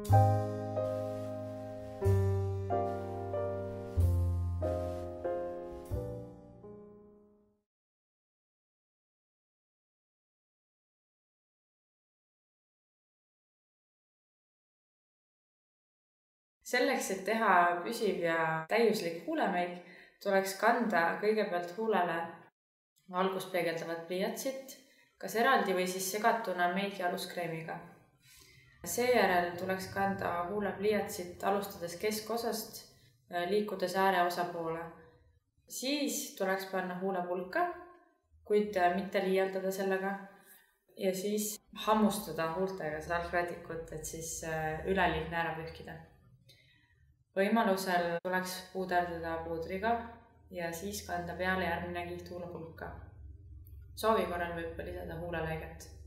Selleks, et teha püsiv ja täiuslik huulemeik, tuleks kanda kõigepealt huulele valgust peegeldavat pliiatsit, kas eraldi või siis segatuna meigi aluskreemiga. Seejärel tuleks kanda huulepliiatsit alustades keskosast, liikudes ääreosa poole. Siis tuleks panna huulepulka, kuid mitte liialdada sellega. Ja siis hammustada huultega seda algrätikut, et siis üleliigne ära pühkida. Võimalusel tuleks puuderdada puudriga ja siis kanda peale järgmine kiht huulepulka. Soovi korral võib lisada huulelõiget.